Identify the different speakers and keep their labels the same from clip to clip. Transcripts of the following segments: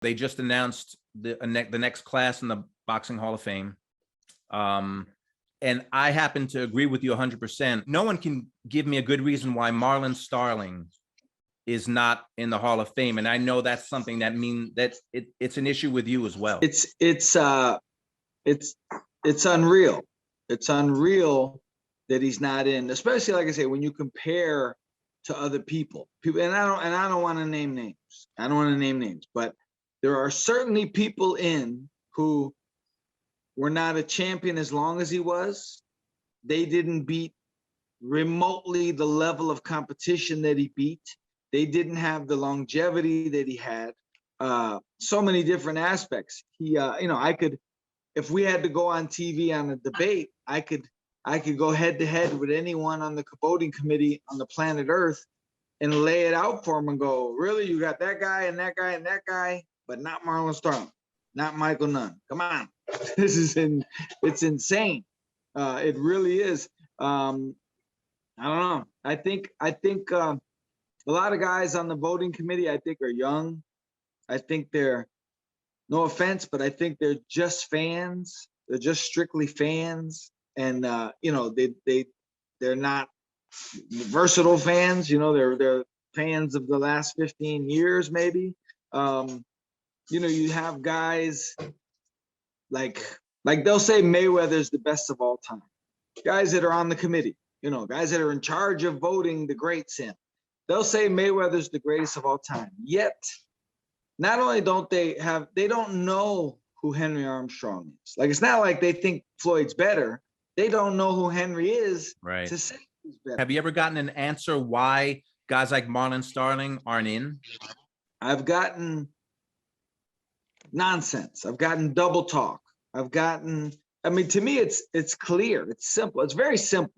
Speaker 1: They just announced the next class in the Boxing Hall of Fame. And I happen to agree with you 100%. No one can give me a good reason why Marlon Starling is not in the Hall of Fame. And I know that's something that it's an issue with you as well.
Speaker 2: It's unreal. It's unreal that he's not in, especially, like I say, when you compare to other people. And I don't want to name names. But there are certainly people in who were not a champion as long as he was. They didn't beat remotely the level of competition that he beat. They didn't have the longevity that he had. So many different aspects. He, I could, if we had to go on TV on a debate, I could go head to head with anyone on the voting committee on the planet Earth and lay it out for him and go, really, you got that guy and that guy and that guy, but not Marlon Starling, not Michael Nunn. Come on, it's insane. It really is. I don't know. I think a lot of guys on the voting committee, I think, are young. I think they're, no offense, but I think they're just fans. They're just strictly fans, and they're not versatile fans. They're fans of the last 15 years, maybe. You have guys like they'll say Mayweather's the best of all time. Guys that are on the committee, guys that are in charge of voting the greats in, they'll say Mayweather's the greatest of all time. Yet, not only they don't know who Henry Armstrong is. Like, it's not like they think Floyd's better. They don't know who Henry is to say he's better.
Speaker 1: Have you ever gotten an answer why guys like Marlon Starling aren't in?
Speaker 2: I've gotten nonsense. I've gotten double talk. I've gotten, to me, it's clear. It's simple. It's very simple.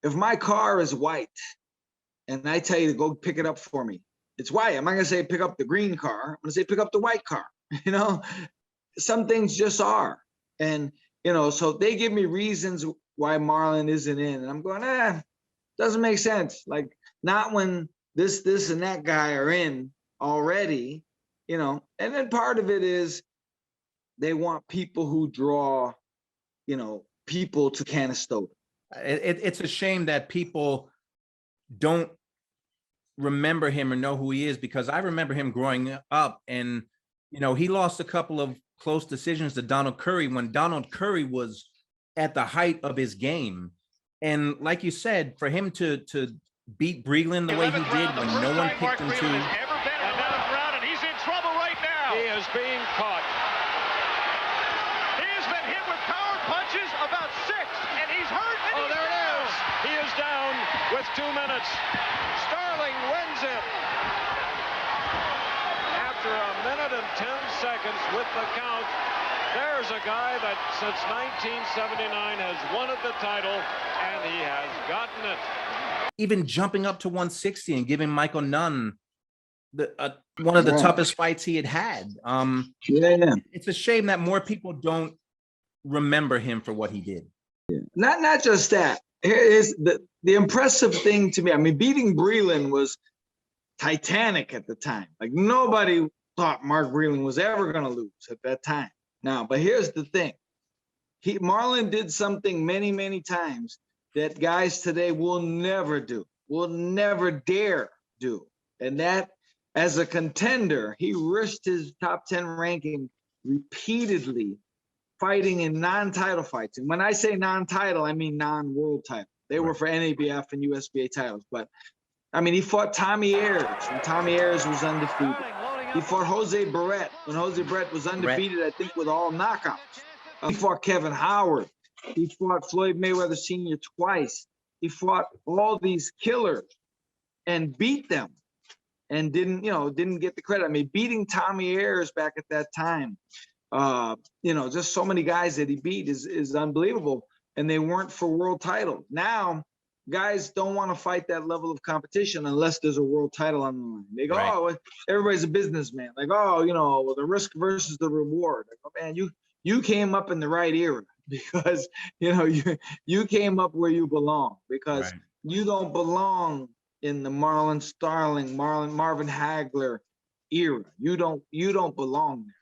Speaker 2: If my car is white and I tell you to go pick it up for me, it's white. I'm not going to say pick up the green car. I'm going to say pick up the white car. Some things just are. And, so they give me reasons why Marlon isn't in. And I'm going, doesn't make sense. Like, not when this and that guy are in already, And then part of it is they want people who draw, people to Canastota.
Speaker 1: It's a shame that people don't remember him or know who he is, because I remember him growing up, and he lost a couple of close decisions to Donald Curry when Donald Curry was at the height of his game. And like you said, for him to beat Breland the way he did when no one picked him to.
Speaker 3: And he's in trouble right now. He is being caught. He has been hit with power punches, about 6, and he's hurt. And there it is. He is down with 2 minutes. Starling wins it. After a minute and 10 seconds with the count, there's a guy that since 1979 has won the title, and he has gotten it.
Speaker 1: Even jumping up to 160 and giving Michael Nunn one of the toughest fights he had. It's a shame that more people don't remember him for what he did.
Speaker 2: Not just that. Here is the impressive thing to me. Beating Breland was titanic at the time. Like, nobody thought Mark Breland was ever going to lose at that time. Now, but here's the thing. Marlon did something many, many times that guys today will never do, will never dare do. And that, as a contender, he risked his top 10 ranking repeatedly fighting in non-title fights. And when I say non-title, I mean non-world title. They were for NABF and USBA titles. But, he fought Tommy Ayers when Tommy Ayers was undefeated. He fought Jose Barrett when Jose Barrett was undefeated, I think, with all knockouts. He fought Kevin Howard. He fought Floyd Mayweather Sr. twice. He fought all these killers and beat them and didn't get the credit. Beating Tommy Ayers back at that time, just so many guys that he beat is unbelievable. And they weren't for world titles. Now, guys don't want to fight that level of competition unless there's a world title on the line. They go, oh, everybody's a businessman. Like, the risk versus the reward. Like, oh, man, you came up in the right era, because you came up where you belong, because you don't belong in the Marlon Starling, Marvin Hagler era. You don't belong there.